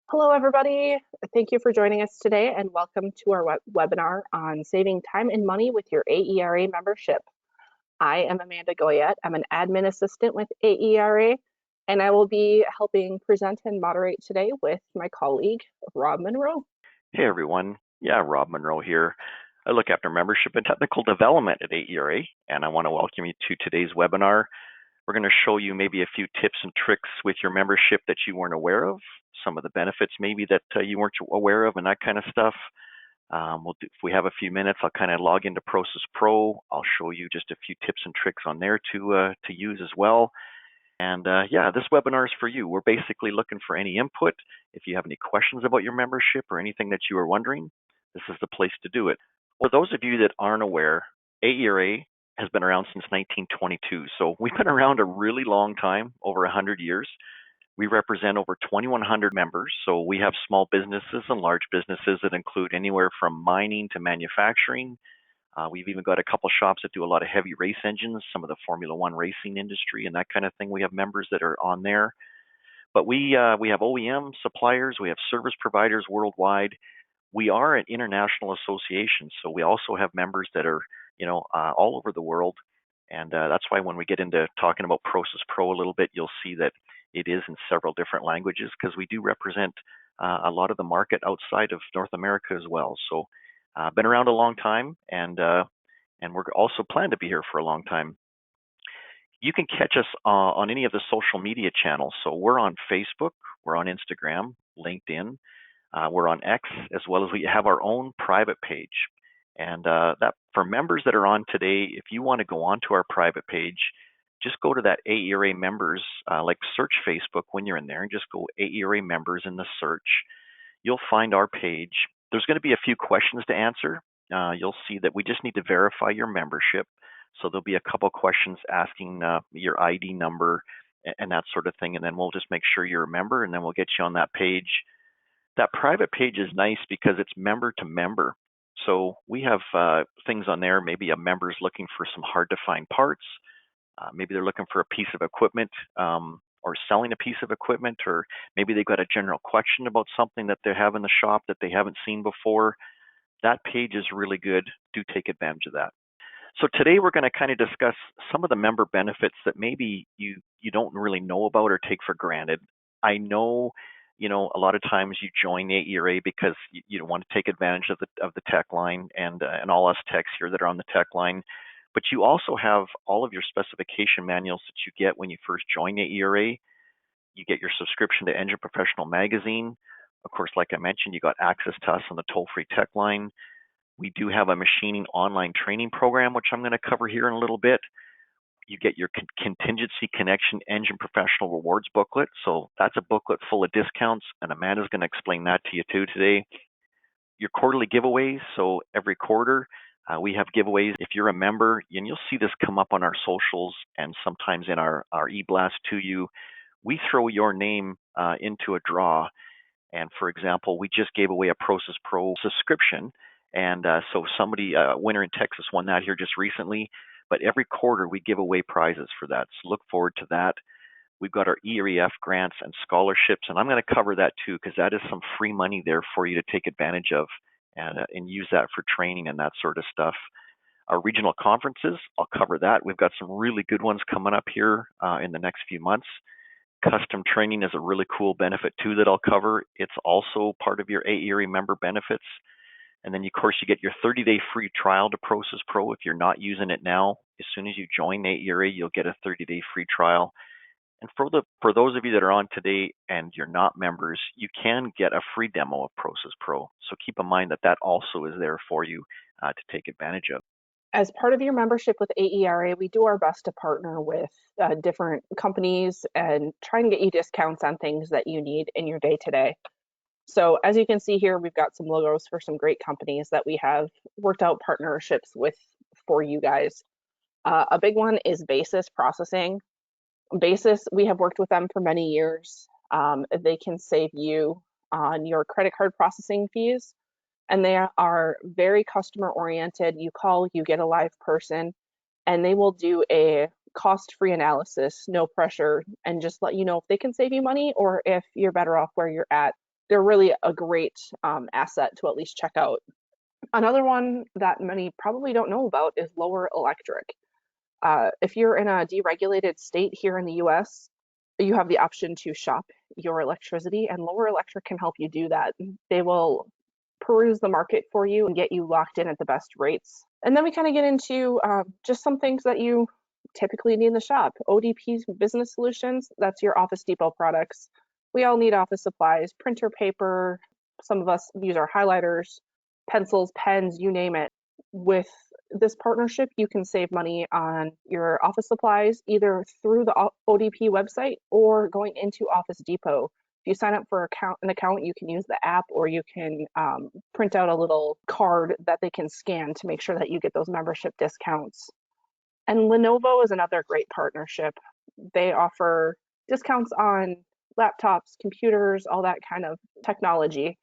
Hello, everybody. Thank you for joining us today and welcome to our webinar on saving time and money with your AERA membership. I am Amanda Goyette. I'm an admin assistant with AERA, and I will be helping present and moderate today with my colleague, Rob Munro. Hey everyone, Rob Munro here. I look after membership and technical development at AERA, and I want to welcome you to today's webinar. We're going to show you maybe a few tips and tricks with your membership that you weren't aware of, some of the benefits maybe that you weren't aware of, and that kind of stuff. If we have a few minutes, I'll kind of log into PROSIS Pro. I'll show you just a few tips and tricks on there to use as well. And this webinar is for you. We're basically looking for any input. If you have any questions about your membership or anything that you are wondering, this is the place to do it. For those of you that aren't aware, AERA has been around since 1922. So we've been around a really long time, over 100 years. We represent over 2,100 members. So we have small businesses and large businesses that include anywhere from mining to manufacturing. We've even got a couple shops that do a lot of heavy race engines, some of the Formula One racing industry and that kind of thing. We have members that are on there. But we have OEM suppliers, we have service providers worldwide. We are an international association, so we also have members that are, all over the world. And that's why when we get into talking about PROSIS Pro a little bit, you'll see that it is in several different languages because we do represent a lot of the market outside of North America as well. So been around a long time, and we're also plan to be here for a long time. You can catch us on any of the social media channels. So we're on Facebook, we're on Instagram, LinkedIn, we're on X, as well as we have our own private page. And that for members that are on today, if you want to go onto our private page, just go to that AERA members, like search Facebook when you're in there, and just go AERA members in the search. You'll find our page. There's going to be a few questions to answer. You'll see that we just need to verify your membership. So there'll be a couple questions asking your ID number and that sort of thing. And then we'll just make sure you're a member, and then we'll get you on that page. That private page is nice because it's member to member. So we have things on there. Maybe a member's looking for some hard to find parts. Maybe they're looking for a piece of equipment or selling a piece of equipment, or maybe they've got a general question about something that they have in the shop that they haven't seen before. That page is really good. Do take advantage of that. So today we're going to kind of discuss some of the member benefits that maybe you don't really know about or take for granted. I know, a lot of times you join the AERA because you want to take advantage of the tech line and all us techs here that are on the tech line. But you also have all of your specification manuals that you get when you first join AERA. You get your subscription to Engine Professional magazine. Of course, like I mentioned, you got access to us on the toll-free tech line. We do have a machining online training program, which I'm going to cover here in a little bit. You get your Contingency Connection Engine Professional Rewards booklet. So that's a booklet full of discounts, and Amanda's going to explain that to you too today. Your quarterly giveaways. So every quarter, we have giveaways. If you're a member, and you'll see this come up on our socials and sometimes in our e-blast to you, we throw your name into a draw. And for example, we just gave away a PROSIS Pro subscription. And so somebody, a winner in Texas, won that here just recently. But every quarter we give away prizes for that. So look forward to that. We've got our EREF grants and scholarships, and I'm going to cover that too because that is some free money there for you to take advantage of and use that for training and that sort of stuff. Our regional conferences, I'll cover that. We've got some really good ones coming up here in the next few months. Custom training is a really cool benefit too that I'll cover. It's also part of your AERA member benefits. And then, of course, you get your 30-day free trial to PROSIS Pro if you're not using it now. As soon as you join AERA, you'll get a 30-day free trial. And for those of you that are on today and you're not members, you can get a free demo of PROSIS Pro. So keep in mind that that also is there for you to take advantage of. As part of your membership with AERA, we do our best to partner with different companies and try and get you discounts on things that you need in your day-to-day. So as you can see here, we've got some logos for some great companies that we have worked out partnerships with for you guys. A big one is Basis Processing. Basis, we have worked with them for many years. They can save you on your credit card processing fees, and they are very customer oriented. You call, you get a live person, and they will do a cost-free analysis, no pressure, and just let you know if they can save you money or if you're better off where you're at they're really a great asset to at least check out. Another one that many probably don't know about is lower electric. If you're in a deregulated state here in the US, you have the option to shop your electricity, and lower electric can help you do that. They will peruse the market for you and get you locked in at the best rates. And then we kind of get into just some things that you typically need in the shop. ODP Business Solutions, that's your Office Depot products. We all need office supplies, printer paper. Some of us use our highlighters, pencils, pens, you name it. With this partnership, you can save money on your office supplies either through the ODP website or going into Office Depot. If you sign up for an account, you can use the app, or you can print out a little card that they can scan to make sure that you get those membership discounts. And Lenovo is another great partnership. They offer discounts on laptops, computers, all that kind of technology.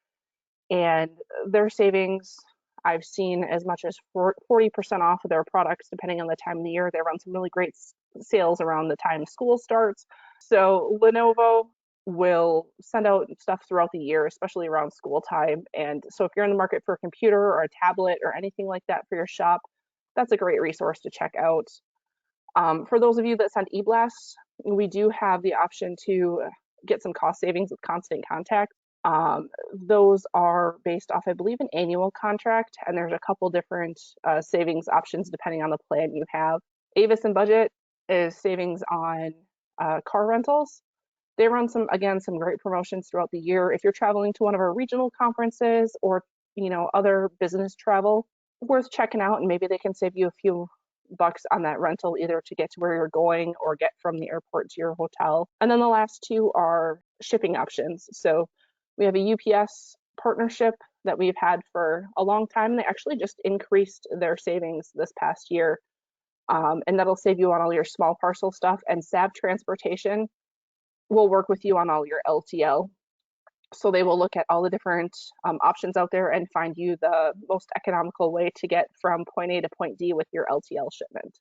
And their savings, I've seen as much as 40% off of their products, depending on the time of the year. They run some really great sales around the time school starts. So Lenovo will send out stuff throughout the year, especially around school time. And so if you're in the market for a computer or a tablet or anything like that for your shop, that's a great resource to check out. For those of you that send e-blasts, we do have the option to get some cost savings with Constant Contact. Those are based off, I believe, an annual contract, and there's a couple different savings options depending on the plan you have. Avis and Budget is savings on car rentals. They run some great promotions throughout the year. If you're traveling to one of our regional conferences or other business travel, worth checking out, and maybe they can save you a few bucks on that rental, either to get to where you're going or get from the airport to your hotel. And then the last two are shipping options. So we have a UPS partnership that we've had for a long time. They actually just increased their savings this past year. And that'll save you on all your small parcel stuff. And SAB Transportation will work with you on all your LTL. So they will look at all the different options out there and find you the most economical way to get from point A to point D with your LTL shipment.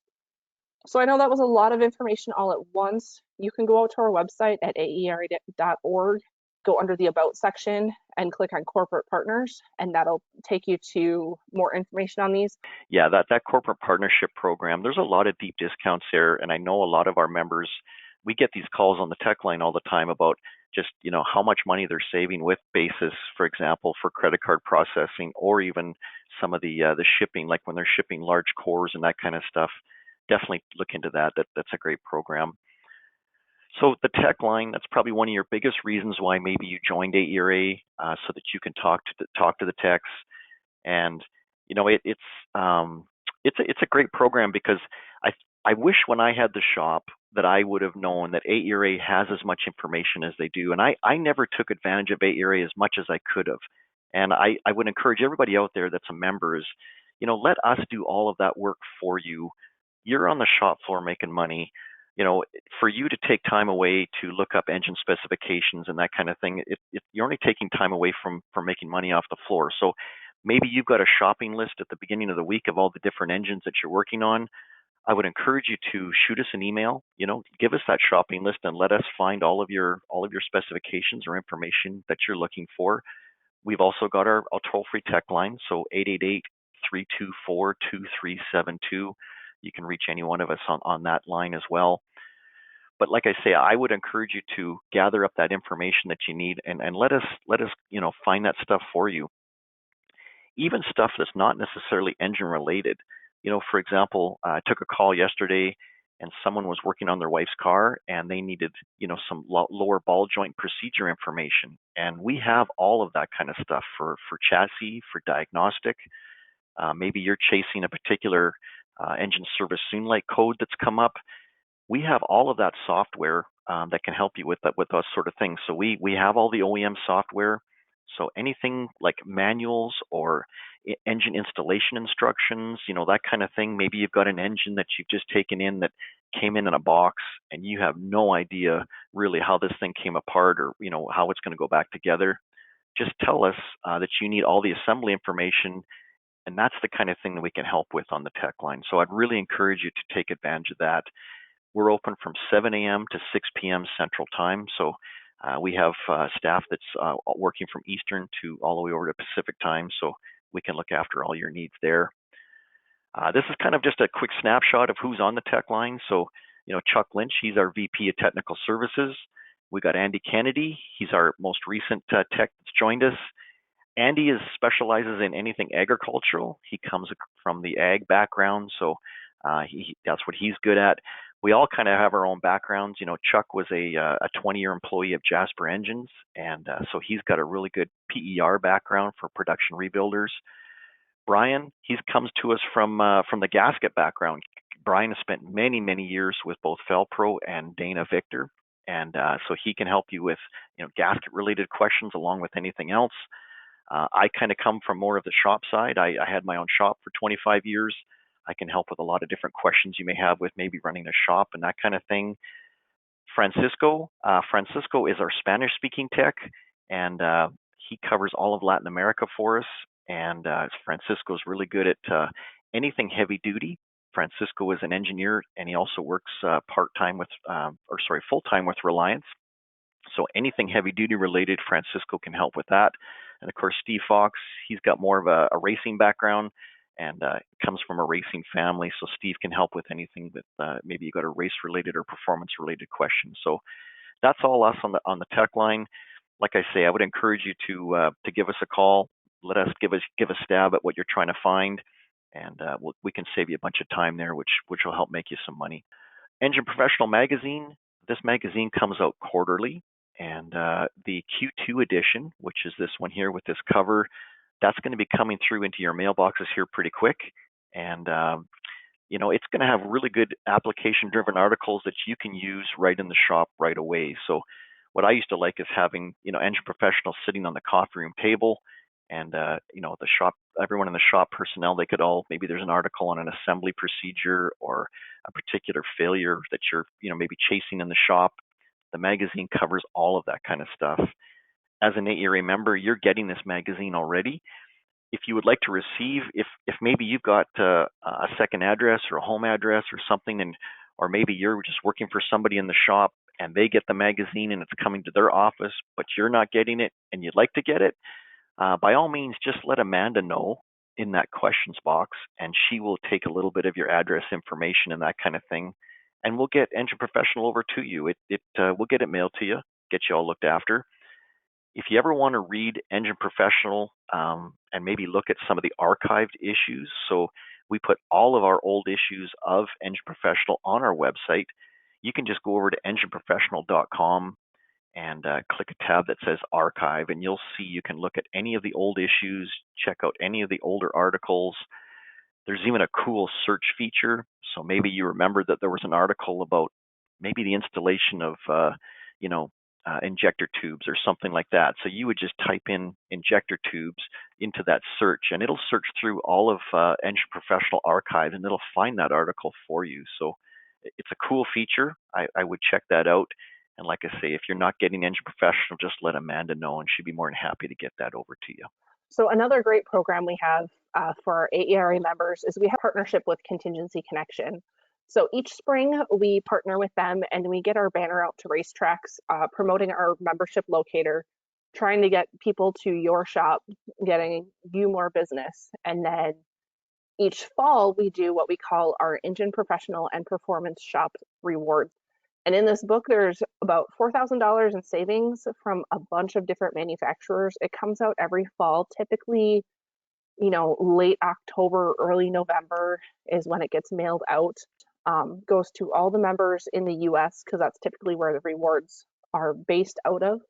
So I know that was a lot of information all at once. You can go out to our website at aera.org, go under the About section and click on Corporate Partners, and that'll take you to more information on these. Yeah, that corporate partnership program, there's a lot of deep discounts there, and I know a lot of our members, we get these calls on the tech line all the time about just how much money they're saving with Basis, for example, for credit card processing, or even some of the shipping, like when they're shipping large cores and that kind of stuff. Definitely look into that. That's a great program. So the tech line, that's probably one of your biggest reasons why maybe you joined AERA, so that you can talk to the techs. And it's a great program, because I wish when I had the shop that I would have known that AERA has as much information as they do. And I never took advantage of AERA as much as I could have. And I would encourage everybody out there that's a member is, let us do all of that work for you. You're on the shop floor making money. For you to take time away to look up engine specifications and that kind of thing, you're only taking time away from making money off the floor. So maybe you've got a shopping list at the beginning of the week of all the different engines that you're working on. I would encourage you to shoot us an email, give us that shopping list and let us find all of your specifications or information that you're looking for. We've also got our toll-free tech line, so 888-324-2372. You can reach any one of us on that line as well. But like I say, I would encourage you to gather up that information that you need and let us find that stuff for you. Even stuff that's not necessarily engine related. For example, I took a call yesterday and someone was working on their wife's car and they needed, some lower ball joint procedure information. And we have all of that kind of stuff for chassis, for diagnostic. Maybe you're chasing a particular engine service soon light code that's come up. We have all of that software that can help you with those sort of things. So we have all the OEM software. So anything like manuals or engine installation instructions, that kind of thing. Maybe you've got an engine that you've just taken in that came in a box and you have no idea really how this thing came apart or, how it's going to go back together. Just tell us that you need all the assembly information, and that's the kind of thing that we can help with on the tech line. So I'd really encourage you to take advantage of that. We're open from 7 a.m. to 6 p.m. Central Time. So We have staff that's working from Eastern to all the way over to Pacific time, so we can look after all your needs there. This is kind of just a quick snapshot of who's on the tech line. So, Chuck Lynch, he's our VP of Technical Services. We got Andy Kennedy. He's our most recent tech that's joined us. Andy specializes in anything agricultural. He comes from the ag background, so that's what he's good at. We all kind of have our own backgrounds. Chuck was a 20-year employee of Jasper Engines, and so he's got a really good PER background for production rebuilders. Brian, he comes to us from the gasket background. Brian has spent many, many years with both Felpro and Dana Victor, and so he can help you with gasket-related questions along with anything else. I kind of come from more of the shop side. I had my own shop for 25 years. I can help with a lot of different questions you may have with maybe running a shop and that kind of thing. Francisco is our Spanish-speaking tech, and he covers all of Latin America for us. And Francisco is really good at anything heavy duty. Francisco is an engineer, and he also works full-time with Reliance. So anything heavy duty related, Francisco can help with that. And of course, Steve Fox, he's got more of a racing background and comes from a racing family. So Steve can help with anything that maybe you got a race related or performance related question. So that's all us on the tech line. Like I say, I would encourage you to give us a call. Let us give a stab at what you're trying to find, and we can save you a bunch of time there, which will help make you some money. Engine Professional Magazine. This magazine comes out quarterly, and the Q2 edition, which is this one here with this cover, that's going to be coming through into your mailboxes here pretty quick. And it's going to have really good application-driven articles that you can use right in the shop right away. So what I used to like is having engine professionals sitting on the coffee room table, and the shop, everyone in the shop personnel, they could all, maybe there's an article on an assembly procedure or a particular failure that you're maybe chasing in the shop. The magazine covers all of that kind of stuff. As an AERA member, you're getting this magazine already. If you would like to receive, if maybe you've got a second address or a home address or something, or maybe you're just working for somebody in the shop and they get the magazine and it's coming to their office, but you're not getting it and you'd like to get it, by all means, just let Amanda know in that questions box, and she will take a little bit of your address information and that kind of thing, and we'll get Engine Professional over to you. We'll get it mailed to you, get you all looked after. If you ever want to read Engine Professional and maybe look at some of the archived issues, so we put all of our old issues of Engine Professional on our website. You can just go over to engineprofessional.com and click a tab that says archive, and you'll see you can look at any of the old issues, check out any of the older articles. There's even a cool search feature. So maybe you remember that there was an article about maybe the installation of injector tubes or something like that. So you would just type in injector tubes into that search, and it'll search through all of Engine Professional archive, and it'll find that article for you. So it's a cool feature. I would check that out. And like I say, if you're not getting Engine Professional, just let Amanda know, and she'd be more than happy to get that over to you. So another great program we have for our AERA members is we have a partnership with Contingency Connection. So each spring we partner with them and we get our banner out to racetracks, promoting our membership locator, trying to get people to your shop, getting you more business. And then each fall we do what we call our Engine Professional and Performance Shop Rewards. And in this book, there's about $4,000 in savings from a bunch of different manufacturers. It comes out every fall, typically, late October, early November is when it gets mailed out. Goes to all the members in the US because that's typically where the rewards are based out of.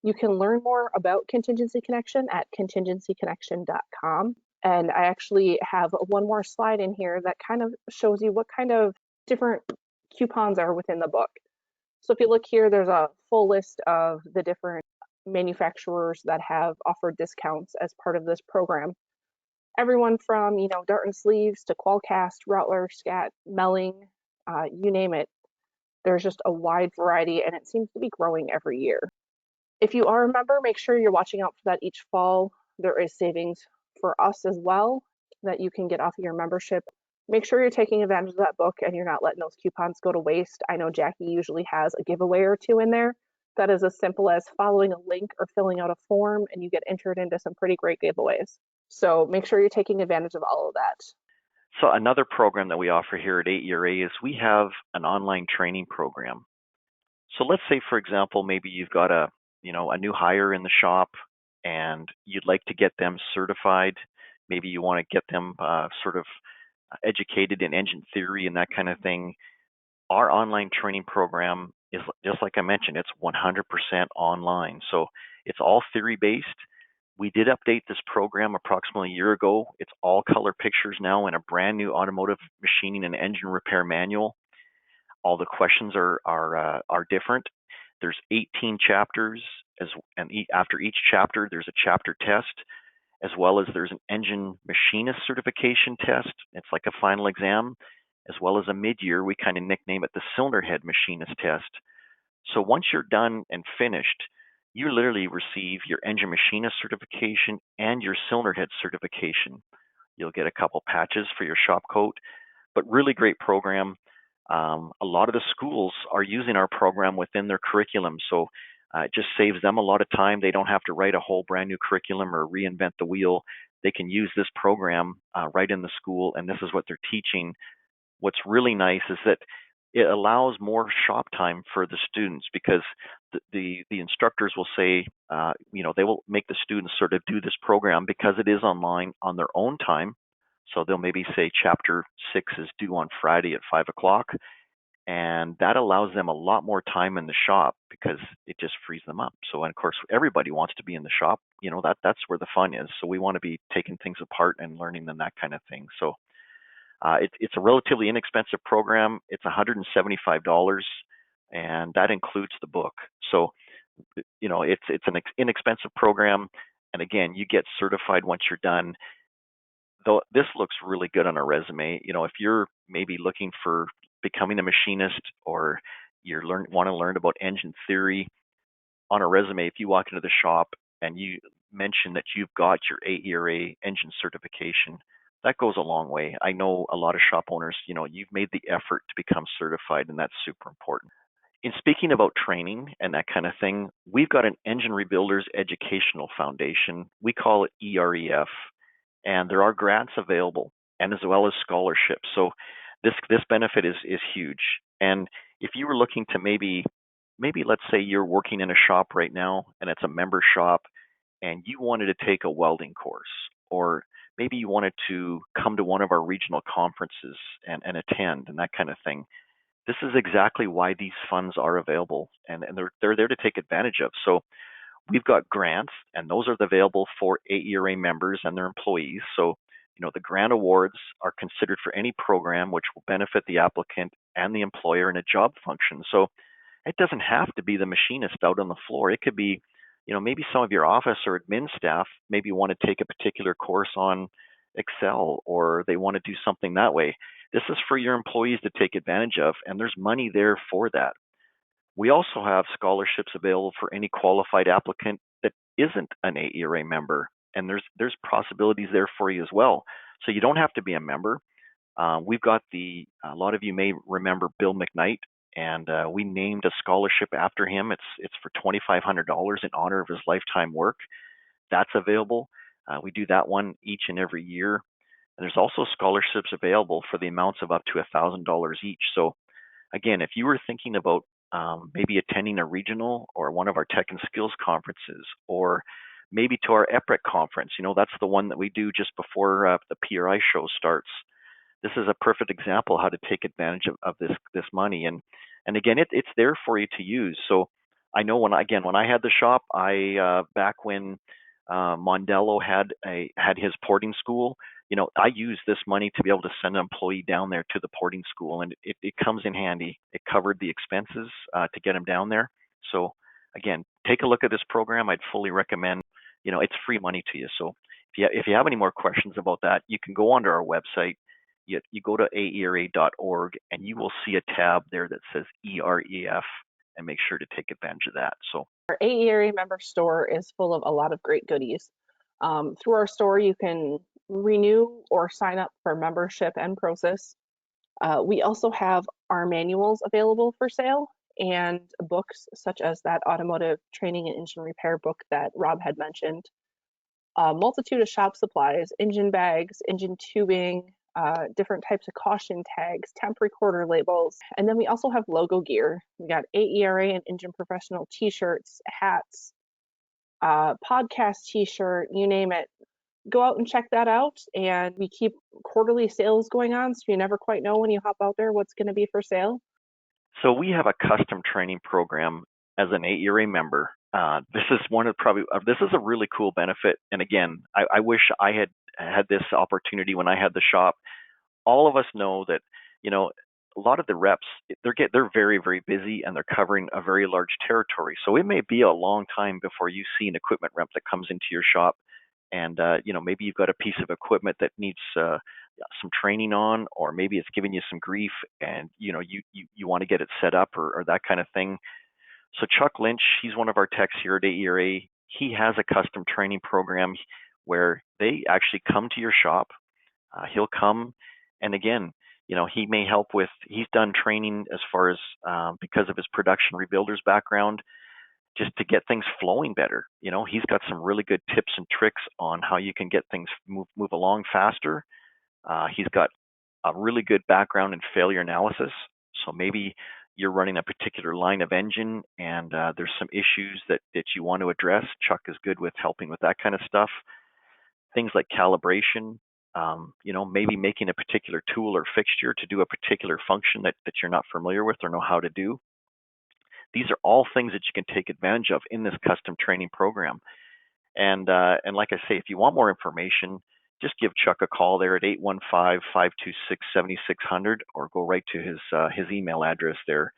You can learn more about Contingency Connection at contingencyconnection.com. And I actually have one more slide in here that kind of shows you what kind of different coupons are within the book. So if you look here, there's a full list of the different manufacturers that have offered discounts as part of this program. Everyone from, Dart and Sleeves to Qualcast, Routler, Scat, Melling, you name it. There's just a wide variety, and it seems to be growing every year. If you are a member, make sure you're watching out for that each fall. There is savings for us as well that you can get off of your membership. Make sure you're taking advantage of that book and you're not letting those coupons go to waste. I know Jackie usually has a giveaway or two in there. that is as simple as following a link or filling out a form, and you get entered into some pretty great giveaways. So make sure you're taking advantage of all of that. So another program that we offer here at AERA is we have an online training program. So let's say, for example, maybe you've got a new hire in the shop and you'd like to get them certified. Maybe you want to get them sort of educated in engine theory and that kind of thing. Our online training program is, just like I mentioned, it's 100% online. So it's all theory based. We did update this program approximately a year ago. It's all color pictures now in a brand new automotive machining and engine repair manual. All the questions are different. There's 18 chapters, and after each chapter, there's a chapter test, as well as there's an engine machinist certification test. It's like a final exam, as well as a mid-year. We kind of nickname it the cylinder head machinist test. So once you're done and finished, you literally receive your engine machinist certification and your cylinder head certification. You'll get a couple patches for your shop coat, but really great program. A lot of the schools are using our program within their curriculum, so it just saves them a lot of time. They don't have to write a whole brand new curriculum or reinvent the wheel. They can use this program right in the school, and this is what they're teaching. What's really nice is that it allows more shop time for the students, because the instructors will say, they will make the students sort of do this program because it is online on their own time. So they'll maybe say chapter 6 is due on Friday at 5 o'clock. And that allows them a lot more time in the shop because it just frees them up. So, and of course, everybody wants to be in the shop. That's where the fun is. So we want to be taking things apart and learning them, that kind of thing. So it's a relatively inexpensive program. It's $175, and that includes the book. So, it's an inexpensive program. And again, you get certified once you're done. Though this looks really good on a resume. If you're maybe looking for becoming a machinist, or want to learn about engine theory on a resume, if you walk into the shop and you mention that you've got your AERA engine certification, that goes a long way. I know a lot of shop owners, you've made the effort to become certified, and that's super important. In speaking about training and that kind of thing, we've got an Engine Rebuilders Educational Foundation. We call it EREF, and there are grants available, and as well as scholarships. So this benefit is huge. And if you were looking to maybe let's say you're working in a shop right now and it's a member shop, and you wanted to take a welding course, or maybe you wanted to come to one of our regional conferences and attend and that kind of thing. This is exactly why these funds are available, and they're there to take advantage of. So we've got grants, and those are available for AERA members and their employees. So, the grant awards are considered for any program which will benefit the applicant and the employer in a job function. So it doesn't have to be the machinist out on the floor. It could be, maybe some of your office or admin staff maybe want to take a particular course on Excel, or they want to do something that way. This is for your employees to take advantage of, and there's money there for that. We also have scholarships available for any qualified applicant that isn't an AERA member, and there's possibilities there for you as well. So you don't have to be a member. We've got a lot of you may remember Bill McKnight, and we named a scholarship after him. It's for $2,500 in honor of his lifetime work. That's available. We do that one each and every year. And there's also scholarships available for the amounts of up to $1,000 each. So again, if you were thinking about maybe attending a regional or one of our tech and skills conferences, or maybe to our EPREC conference, that's the one that we do just before the PRI show starts. This is a perfect example how to take advantage of this money. And again, it's there for you to use. So I know when I had the shop, back when Mondello had his porting school, I used this money to be able to send an employee down there to the porting school, and it comes in handy. It covered the expenses to get him down there. So again, take a look at this program. I'd fully recommend. It's free money to you. So if you have any more questions about that, you can go onto our website. You go to aera.org, and you will see a tab there that says EREF, and make sure to take advantage of that. So our AERA member store is full of a lot of great goodies. Through our store, you can renew or sign up for membership and PROSIS. We also have our manuals available for sale, and books such as that automotive training and engine repair book that Rob had mentioned. A multitude of shop supplies, engine bags, engine tubing, different types of caution tags, temp recorder labels, and then we also have logo gear. We got AERA and Engine Professional t-shirts, hats, podcast t-shirt, you name it. Go out and check that out. And we keep quarterly sales going on, so you never quite know when you hop out there what's going to be for sale. So we have a custom training program as an AERA member. This is this is a really cool benefit. And again, I wish I had this opportunity when I had the shop. All of us know that, a lot of the reps, they're very, very busy and they're covering a very large territory. So it may be a long time before you see an equipment rep that comes into your shop, and maybe you've got a piece of equipment that needs some training on, or maybe it's giving you some grief, and you want to get it set up or that kind of thing. So Chuck Lynch, he's one of our techs here at AERA. He has a custom training program where they actually come to your shop. He'll come, and again, he may help with. He's done training as far as because of his production rebuilders background, just to get things flowing better. He's got some really good tips and tricks on how you can get things move along faster. He's got a really good background in failure analysis. So maybe you're running a particular line of engine and there's some issues that you want to address. Chuck is good with helping with that kind of stuff. Things like calibration, maybe making a particular tool or fixture to do a particular function that you're not familiar with or know how to do. These are all things that you can take advantage of in this custom training program. And like I say, if you want more information, just give Chuck a call there at 815-526-7600, or go right to his email address there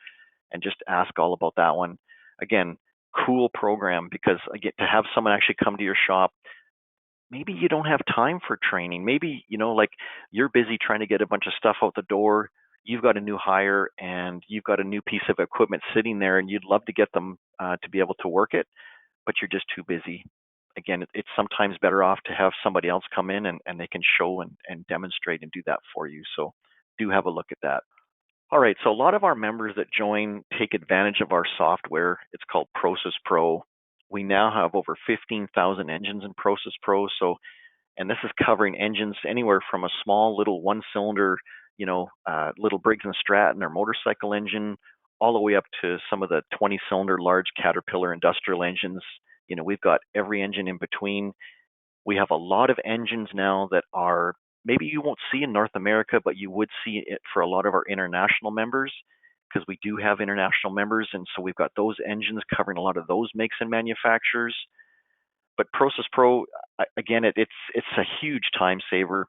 and just ask all about that one. Again, cool program, because again, to have someone actually come to your shop, maybe you don't have time for training. Maybe, like you're busy trying to get a bunch of stuff out the door. You've got a new hire and you've got a new piece of equipment sitting there, and you'd love to get them to be able to work it, but you're just too busy. Again, it's sometimes better off to have somebody else come in and they can show and demonstrate and do that for you. So do have a look at that. All right, so a lot of our members that join take advantage of our software. It's called PROSIS Pro. We now have over 15,000 engines in PROSIS Pro. And this is covering engines anywhere from a small little one-cylinder, little Briggs and Stratton or motorcycle engine, all the way up to some of the 20-cylinder large Caterpillar industrial engines. We've got every engine in between. We have a lot of engines now that are maybe you won't see in North America, but you would see it for a lot of our international members, because we do have international members. And so we've got those engines covering a lot of those makes and manufacturers. But PROSIS Pro, again, it's a huge time saver.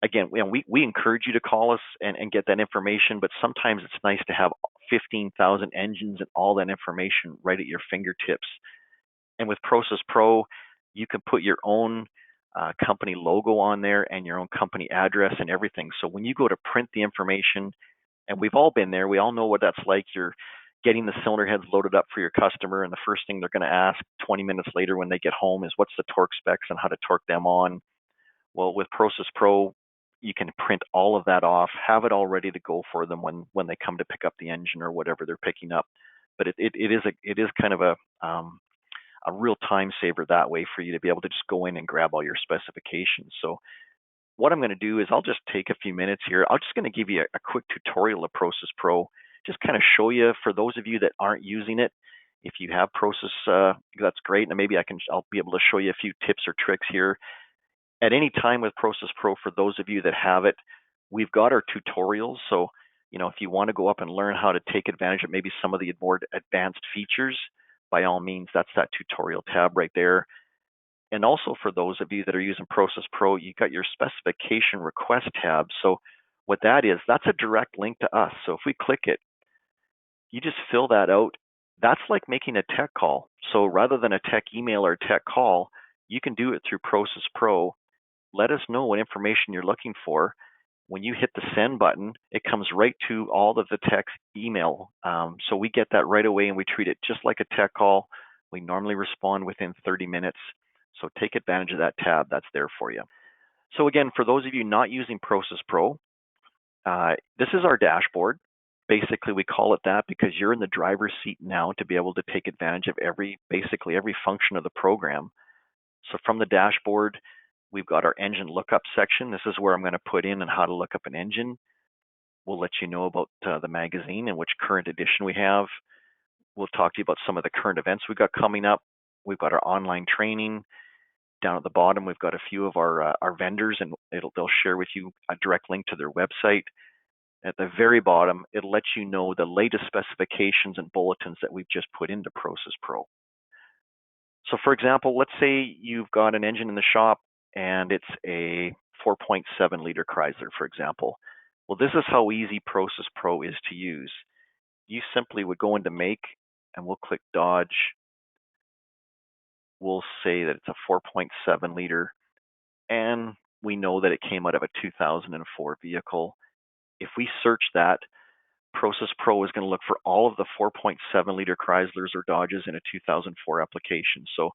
Again, we encourage you to call us and get that information, but sometimes it's nice to have 15,000 engines and all that information right at your fingertips. And with PROSIS Pro, you can put your own company logo on there and your own company address and everything. So when you go to print the information, and we've all been there, we all know what that's like. You're getting the cylinder heads loaded up for your customer, and the first thing they're going to ask 20 minutes later when they get home is what's the torque specs and how to torque them on. Well, with PROSIS Pro, you can print all of that off, have it all ready to go for them when they come to pick up the engine or whatever they're picking up. But it is kind of a real time saver that way for you to be able to just go in and grab all your specifications. So what I'm going to do is I'll just take a few minutes here. I'm just going to give you a quick tutorial of PROSIS Pro, just kind of show you, for those of you that aren't using it. If you have PROSIS, that's great, and maybe I'll be able to show you a few tips or tricks here. At any time with PROSIS Pro, for those of you that have it, we've got our tutorials. So, if you want to go up and learn how to take advantage of maybe some of the more advanced features, by all means, that's that tutorial tab right there. And also for those of you that are using PROSIS Pro, you got your specification request tab. So what that is, that's a direct link to us. So if we click it, you just fill that out. That's like making a tech call. So rather than a tech email or tech call, you can do it through PROSIS Pro. Let us know what information you're looking for. When you hit the send button, it comes right to all of the tech's email. So we get that right away, and we treat it just like a tech call. We normally respond within 30 minutes. So take advantage of that tab. That's there for you. So again, for those of you not using PROSIS Pro, this is our dashboard. basically we call it that because you're in the driver's seat now to be able to take advantage of basically every function of the program. So from the dashboard, we've got our engine lookup section. This is where I'm going to put in and how to look up an engine. We'll let you know about the magazine and which current edition we have. We'll talk to you about some of the current events we've got coming up. We've got our online training. Down at the bottom, we've got a few of our vendors, and they'll share with you a direct link to their website. At the very bottom, it'll let you know the latest specifications and bulletins that we've just put into PROSIS Pro. So for example, let's say you've got an engine in the shop and it's a 4.7 liter Chrysler, for example. Well, this is how easy PROSIS Pro is to use. You simply would go into make and we'll click Dodge. We'll say that it's a 4.7 liter and we know that it came out of a 2004 vehicle. If we search that, PROSIS Pro is going to look for all of the 4.7 liter Chryslers or Dodges in a 2004 application. So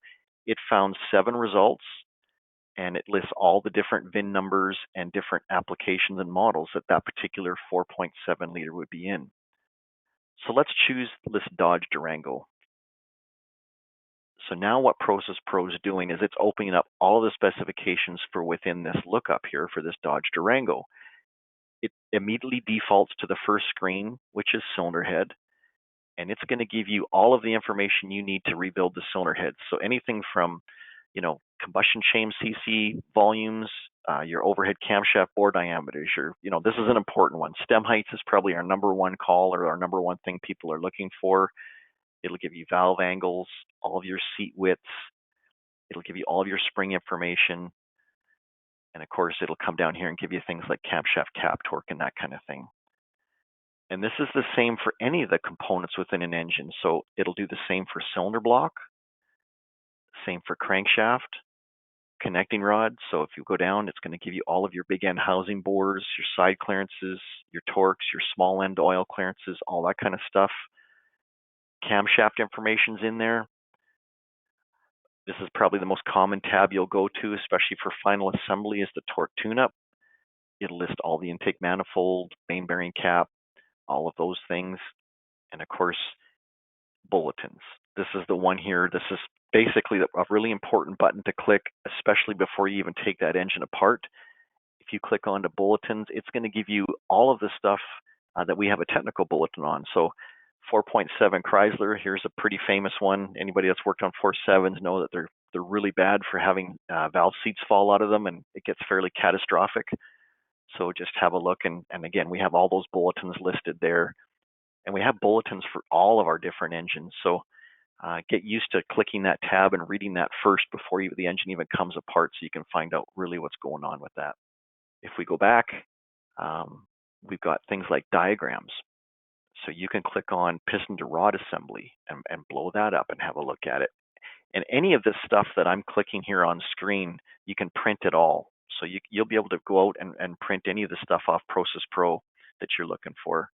it found 7 results and it lists all the different VIN numbers and different applications and models that that particular 4.7 liter would be in. So let's choose this Dodge Durango. So now what PROSIS Pro is doing is it's opening up all the specifications for within this lookup here for this Dodge Durango. It immediately defaults to the first screen, which is cylinder head, and it's going to give you all of the information you need to rebuild the cylinder head. So anything from, combustion chamber cc volumes, your overhead camshaft bore diameters, this is an important one. Stem heights is probably our number one call or our number one thing people are looking for. It'll give you valve angles, all of your seat widths. It'll give you all of your spring information. And of course, it'll come down here and give you things like camshaft cap torque and that kind of thing. And this is the same for any of the components within an engine. So it'll do the same for cylinder block, same for crankshaft, connecting rod. So if you go down, it's going to give you all of your big end housing bores, your side clearances, your torques, your small end oil clearances, all that kind of stuff. Camshaft information's in there. This is probably the most common tab you'll go to, especially for final assembly, is the torque tune-up. It'll list all the intake manifold, main bearing cap, all of those things. And of course, bulletins. This is the one here. This is basically a really important button to click, especially before you even take that engine apart. If you click onto bulletins, it's going to give you all of the stuff that we have a technical bulletin on. So 4.7 Chrysler, here's a pretty famous one. Anybody that's worked on 4.7s know that they're really bad for having valve seats fall out of them, and it gets fairly catastrophic. So just have a look, and again, we have all those bulletins listed there. And we have bulletins for all of our different engines. So get used to clicking that tab and reading that first before the engine even comes apart so you can find out really what's going on with that. If we go back, we've got things like diagrams. So you can click on piston to rod assembly and blow that up and have a look at it. And any of this stuff that I'm clicking here on screen, you can print it all. So you'll be able to go out and print any of the stuff off PROSIS Pro that you're looking for.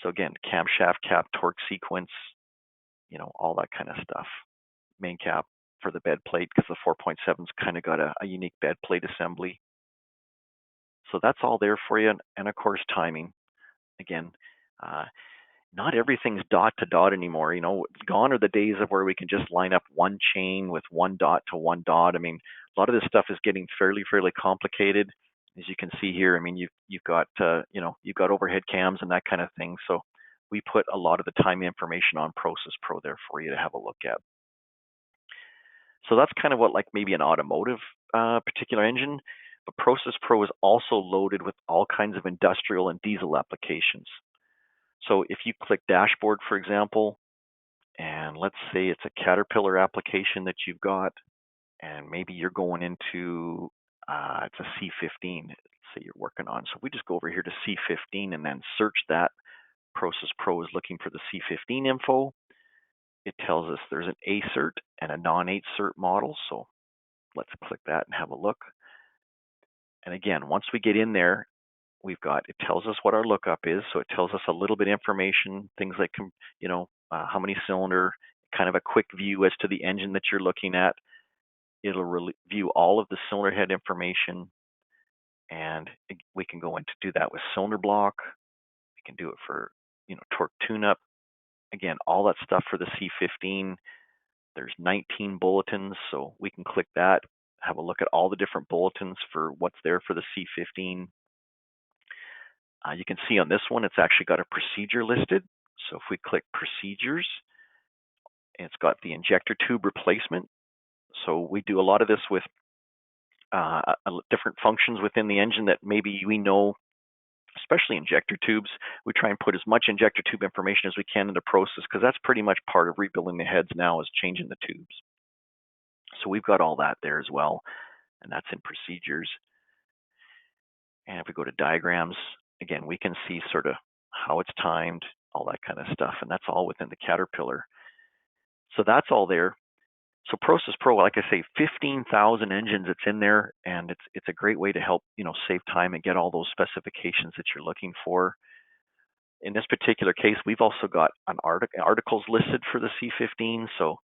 So again, camshaft cap, torque sequence, all that kind of stuff. Main cap for the bed plate, because the 4.7's kind of got a unique bed plate assembly. So that's all there for you. And of course, timing. Again, not everything's dot to dot anymore. Gone are the days of where we can just line up one chain with one dot to one dot. I mean, a lot of this stuff is getting fairly complicated. As you can see here, I mean, you've got you've got overhead cams and that kind of thing. So we put a lot of the time information on PROSIS Pro there for you to have a look at. So that's kind of what like maybe an automotive particular engine, but PROSIS Pro is also loaded with all kinds of industrial and diesel applications. So if you click dashboard, for example, and let's say it's a Caterpillar application that you've got, and maybe you're going into it's a C15, say you're working on. So we just go over here to C15 and then search that. PROSIS Pro is looking for the C15 info. It tells us there's an A cert and a non-A cert model. So let's click that and have a look. And again, once we get in there, it tells us what our lookup is. So it tells us a little bit of information, things like, how many cylinder, kind of a quick view as to the engine that you're looking at. It'll review all of the cylinder head information, and we can go in to do that with cylinder block. We can do it for, torque tune-up. Again, all that stuff for the C15. There's 19 bulletins, so we can click that, have a look at all the different bulletins for what's there for the C15. You can see on this one, it's actually got a procedure listed. So if we click procedures, it's got the injector tube replacement. So we do a lot of this with different functions within the engine that maybe we know, especially injector tubes. We try and put as much injector tube information as we can into PROSIS, because that's pretty much part of rebuilding the heads now, is changing the tubes. So we've got all that there as well, and that's in procedures. And if we go to diagrams, again, we can see sort of how it's timed, all that kind of stuff, and that's all within the Caterpillar. So that's all there. So PROSIS Pro, like I say, 15,000 engines it's in there, and it's a great way to help save time and get all those specifications that you're looking for. In this particular case, we've also got articles listed for the C15. So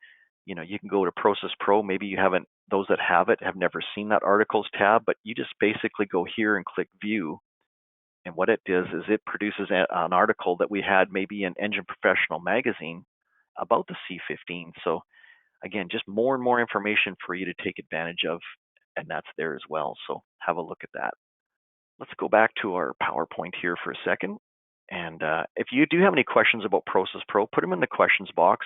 you can go to PROSIS Pro. Maybe you haven't, those that have it have never seen that articles tab, but you just basically go here and click view. And what it does is it produces an article that we had maybe in Engine Professional magazine about the C15. So again, just more and more information for you to take advantage of, and that's there as well. So have a look at that. Let's go back to our PowerPoint here for a second. And if you do have any questions about PROSIS Pro, put them in the questions box.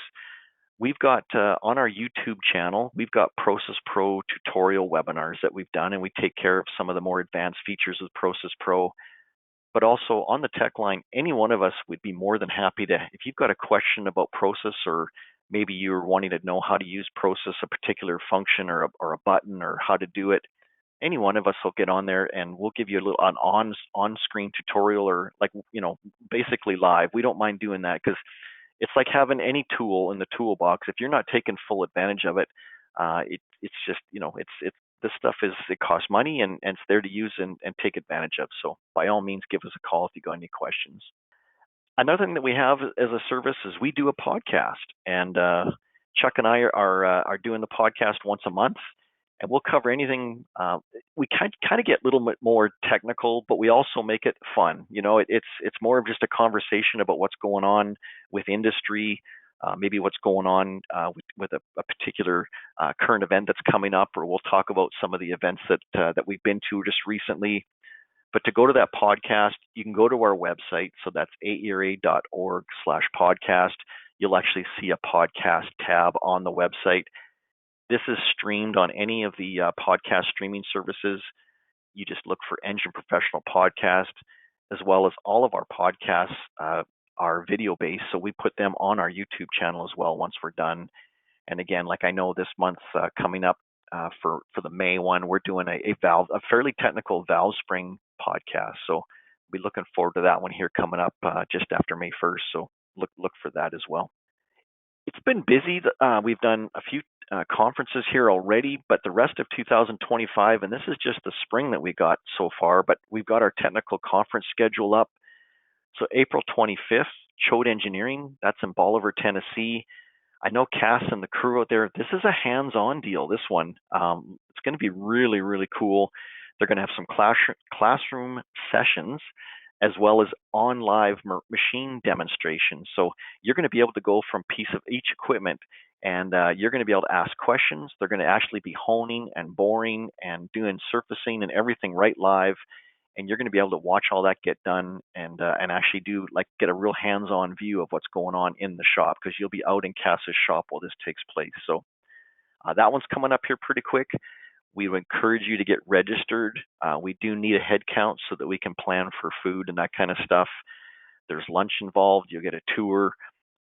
We've got on our YouTube channel, we've got PROSIS Pro tutorial webinars that we've done, and we take care of some of the more advanced features of PROSIS Pro. But also on the tech line, any one of us would be more than happy to, if you've got a question about PROSIS, or maybe you're wanting to know how to use PROSIS, a particular function or a button, or how to do it, any one of us will get on there and we'll give you an on-screen tutorial, or basically live. We don't mind doing that, because it's like having any tool in the toolbox. If you're not taking full advantage of it, it's just, this stuff it costs money, and it's there to use and take advantage of. So by all means, give us a call if you got any questions. Another thing that we have as a service is we do a podcast, and Chuck and I are doing the podcast once a month, and we'll cover anything. We kind of get a little bit more technical, but we also make it fun. It's more of just a conversation about what's going on with industry, maybe what's going on with a particular current event that's coming up, or we'll talk about some of the events that we've been to just recently. But to go to that podcast, you can go to our website. So that's aera.org/podcast. You'll actually see a podcast tab on the website. This is streamed on any of the podcast streaming services. You just look for Engine Professional Podcast, as well as all of our podcasts are video-based. So we put them on our YouTube channel as well once we're done. And again, like I know this month coming up for the May one, we're doing a fairly technical valve spring podcast. So we'll be looking forward to that one here coming up just after May 1st. So look for that as well. It's been busy. We've done a few conferences here already, but the rest of 2025, and this is just the spring that we got so far, but we've got our technical conference schedule up. So April 25th, Chode Engineering, that's in Bolivar, Tennessee. I know Cass and the crew out there, this is a hands-on deal, this one. It's going to be really, really cool. They're going to have some classroom sessions, as well as on live machine demonstrations. So you're going to be able to go from piece of each equipment, and you're going to be able to ask questions. They're going to actually be honing and boring and doing surfacing and everything right live. And you're going to be able to watch all that get done, and actually get a real hands-on view of what's going on in the shop, because you'll be out in Cass's shop while this takes place. So that one's coming up here pretty quick. We would encourage you to get registered. We do need a head count so that we can plan for food and that kind of stuff. There's lunch involved. You'll get a tour.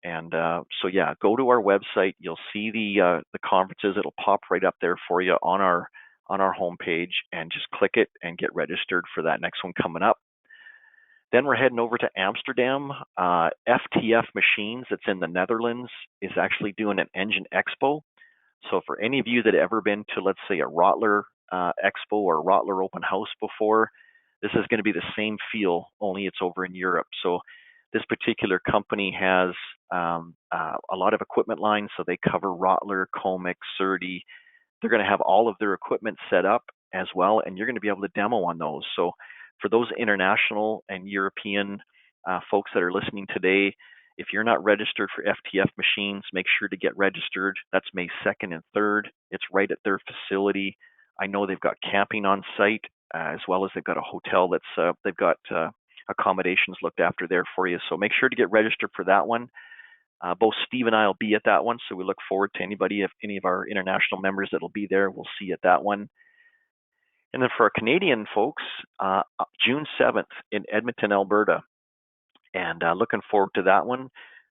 And so yeah, go to our website. You'll see the conferences. It'll pop right up there for you on our homepage, and just click it and get registered for that next one coming up. Then we're heading over to Amsterdam. FTF Machines, that's in the Netherlands, is actually doing an engine expo. So for any of you that have ever been to, let's say, a Rottler expo or Rottler open house before, this is going to be the same feel, only it's over in Europe. So this particular company has a lot of equipment lines, so they cover Rottler, Comic, Surdy. They're going to have all of their equipment set up as well, and you're going to be able to demo on those. So for those international and European folks that are listening today, if you're not registered for FTF machines, make sure to get registered. That's May 2nd and 3rd. It's right at their facility. I know they've got camping on site, as well as they've got a hotel they've got accommodations looked after there for you. So make sure to get registered for that one. Both Steve and I will be at that one, so we look forward to if any of our international members that will be there, we'll see you at that one. And then for our Canadian folks, June 7th in Edmonton, Alberta, and looking forward to that one.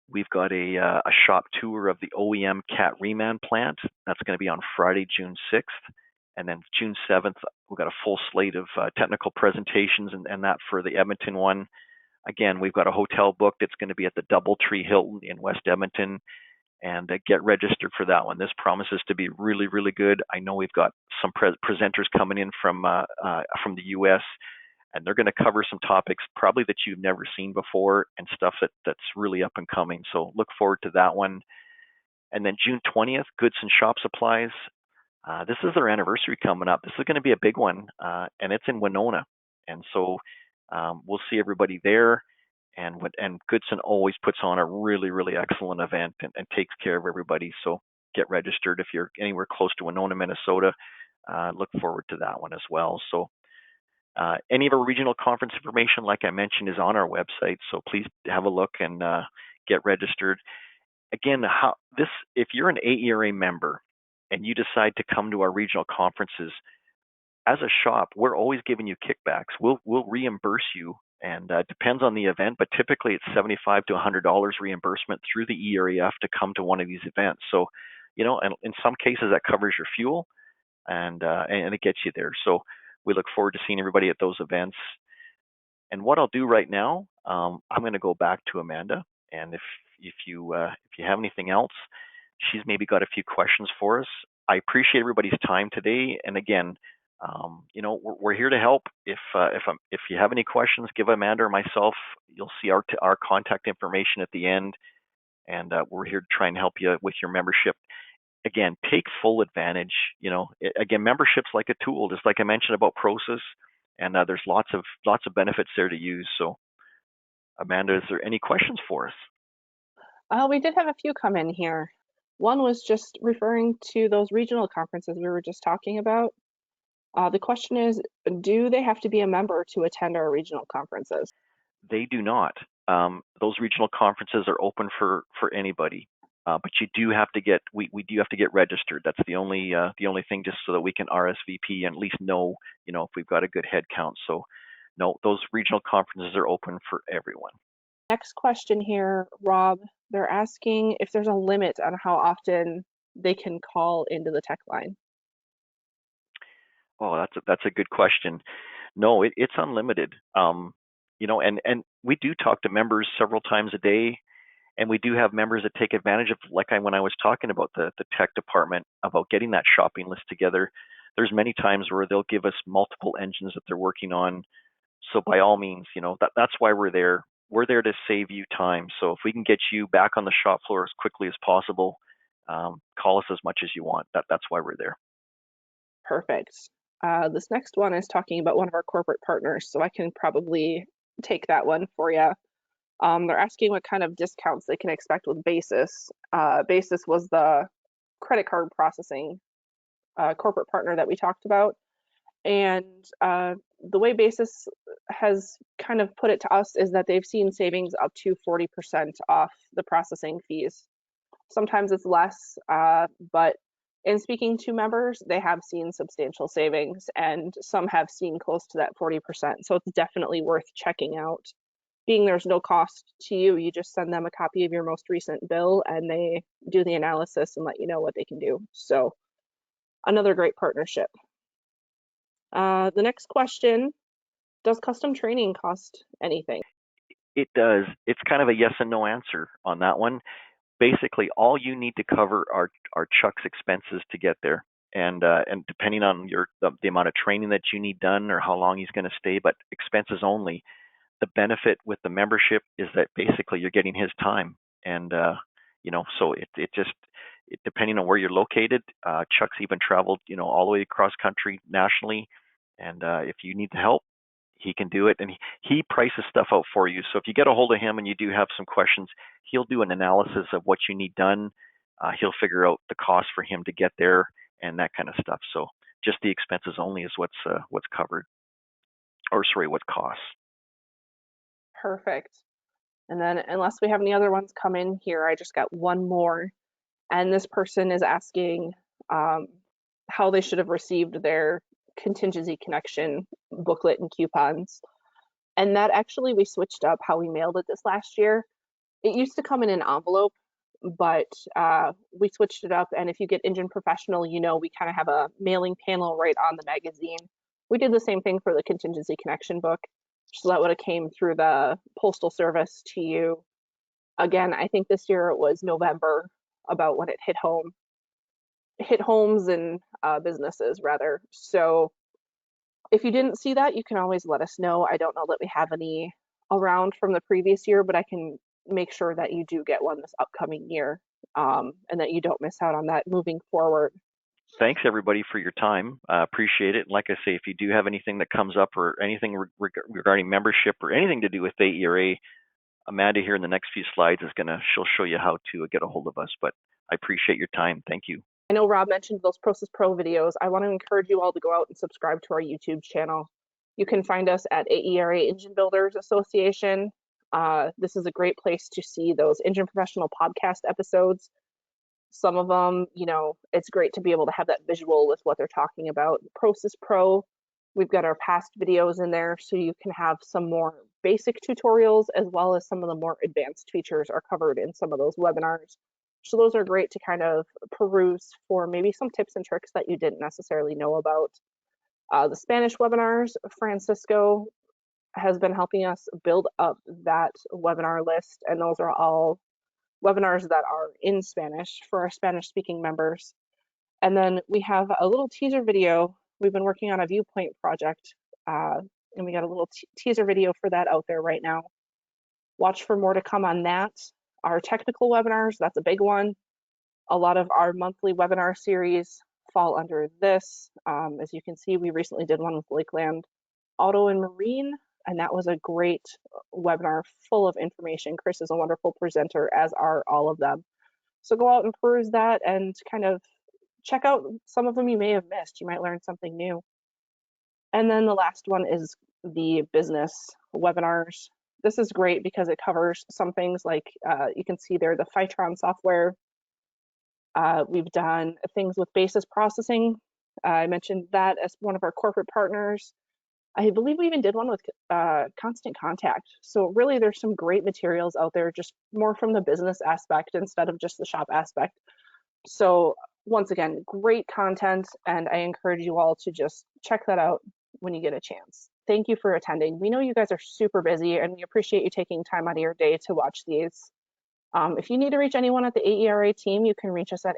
We've got a shop tour of the OEM CAT Reman plant. That's going to be on Friday, June 6th. And then June 7th, we've got a full slate of technical presentations and that for the Edmonton one. Again, we've got a hotel booked. It's going to be at the Doubletree Hilton in West Edmonton, and get registered for that one. This promises to be really, really good. I know we've got some presenters coming in from the U.S., and they're going to cover some topics probably that you've never seen before and stuff that's really up and coming. So look forward to that one. And then June 20th, Goods and Shop Supplies. This is their anniversary coming up. This is going to be a big one, and it's in Winona. And so we'll see everybody there. And Goodson always puts on a really, really excellent event and takes care of everybody. So get registered if you're anywhere close to Winona, Minnesota. Look forward to that one as well. So any of our regional conference information, like I mentioned, is on our website. So please have a look and get registered. Again, if you're an AERA member and you decide to come to our regional conferences, as a shop, we're always giving you kickbacks. We'll reimburse you, and depends on the event, but typically it's $75 to $100 reimbursement through the EREF to come to one of these events. So, and in some cases that covers your fuel, and it gets you there. So we look forward to seeing everybody at those events. And what I'll do right now, I'm going to go back to Amanda, and if you have anything else, she's maybe got a few questions for us. I appreciate everybody's time today, and again, we're here to help. If you have any questions, give Amanda or myself. You'll see our contact information at the end, and we're here to try and help you with your membership. Again, take full advantage. Again, membership's like a tool, just like I mentioned about PROSIS, and there's lots of benefits there to use. So, Amanda, is there any questions for us? We did have a few come in here. One was just referring to those regional conferences we were just talking about. The question is, do they have to be a member to attend our regional conferences? They do not. Those regional conferences are open for anybody, but you do have to get we do have to get registered. That's the only thing, just so that we can RSVP and at least know if we've got a good head count. So no, those regional conferences are open for everyone. Next question here, Rob. They're asking if there's a limit on how often they can call into the tech line. Oh, that's a good question. No, it's unlimited. And we do talk to members several times a day, and we do have members that take advantage of, when I was talking about the tech department about getting that shopping list together. There's many times where they'll give us multiple engines that they're working on. So by all means, that's why we're there. We're there to save you time. So if we can get you back on the shop floor as quickly as possible, call us as much as you want. That's why we're there. Perfect. This next one is talking about one of our corporate partners, so I can probably take that one for you. They're asking what kind of discounts they can expect with Basis. Basis was the credit card processing corporate partner that we talked about. And the way Basis has kind of put it to us is that they've seen savings up to 40% off the processing fees. Sometimes it's less, but in speaking to members, they have seen substantial savings, and some have seen close to that 40%. So it's definitely worth checking out. Being there's no cost to you, you just send them a copy of your most recent bill, and they do the analysis and let you know what they can do. So another great partnership. The next question, does custom training cost anything? It does. It's kind of a yes and no answer on that one. Basically, all you need to cover are Chuck's expenses to get there, and depending on the amount of training that you need done or how long he's going to stay, but expenses only. The benefit with the membership is that basically you're getting his time, and so it just depending on where you're located. Chuck's even traveled all the way across country nationally, and if you need the help, he can do it, and he prices stuff out for you. So if you get a hold of him and you do have some questions, he'll do an analysis of what you need done. He'll figure out the cost for him to get there and that kind of stuff. So just the expenses only is what's covered, or sorry, what costs. Perfect. And then unless we have any other ones come in here, I just got one more. And this person is asking how they should have received their contingency connection booklet and coupons. And that actually, we switched up how we mailed it this last year. It used to come in an envelope, but we switched it up. And if you get Engine Professional, you know we kind of have a mailing panel right on the magazine. We did the same thing for the contingency connection book. So that would have came through the postal service to you. Again, I think this year it was November about when it hit homes and businesses rather. So if you didn't see that, you can always let us know. I don't know that we have any around from the previous year, but I can make sure that you do get one this upcoming year, and that you don't miss out on that moving forward. Thanks everybody for your time. Appreciate it. And like I say, if you do have anything that comes up or anything regarding membership or anything to do with the ERA, Amanda here in the next few slides she'll show you how to get a hold of us. But I appreciate your time. Thank you. I know Rob mentioned those PROSIS Pro videos. I want to encourage you all to go out and subscribe to our YouTube channel. You can find us at AERA Engine Builders Association. This is a great place to see those Engine Professional podcast episodes. Some of them, it's great to be able to have that visual with what they're talking about. PROSIS Pro, we've got our past videos in there, so you can have some more basic tutorials as well as some of the more advanced features are covered in some of those webinars. So those are great to kind of peruse for maybe some tips and tricks that you didn't necessarily know about. The Spanish webinars, Francisco has been helping us build up that webinar list, and those are all webinars that are in Spanish for our Spanish speaking members. And then we have a little teaser video. We've been working on a viewpoint project, and we got a little teaser video for that out there right now. Watch for more to come on that. Our technical webinars, that's a big one. A lot of our monthly webinar series fall under this. As you can see, we recently did one with Lakeland Auto and Marine, and that was a great webinar full of information. Chris is a wonderful presenter, as are all of them. So go out and peruse that and kind of check out some of them you may have missed. You might learn something new. And then the last one is the business webinars. This is great because it covers some things like you can see there the Phytron software. We've done things with basis processing. I mentioned that as one of our corporate partners. I believe we even did one with Constant Contact. So really there's some great materials out there, just more from the business aspect instead of just the shop aspect. So once again, great content, and I encourage you all to just check that out when you get a chance. Thank you for attending. We know you guys are super busy, and we appreciate you taking time out of your day to watch these. If you need to reach anyone at the AERA team, you can reach us at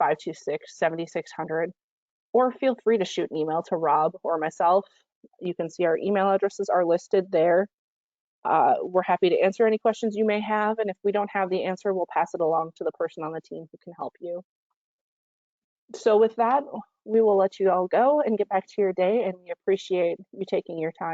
815-526-7600, or feel free to shoot an email to Rob or myself. You can see our email addresses are listed there. We're happy to answer any questions you may have, and if we don't have the answer, we'll pass it along to the person on the team who can help you. So with that, we will let you all go and get back to your day, and we appreciate you taking your time.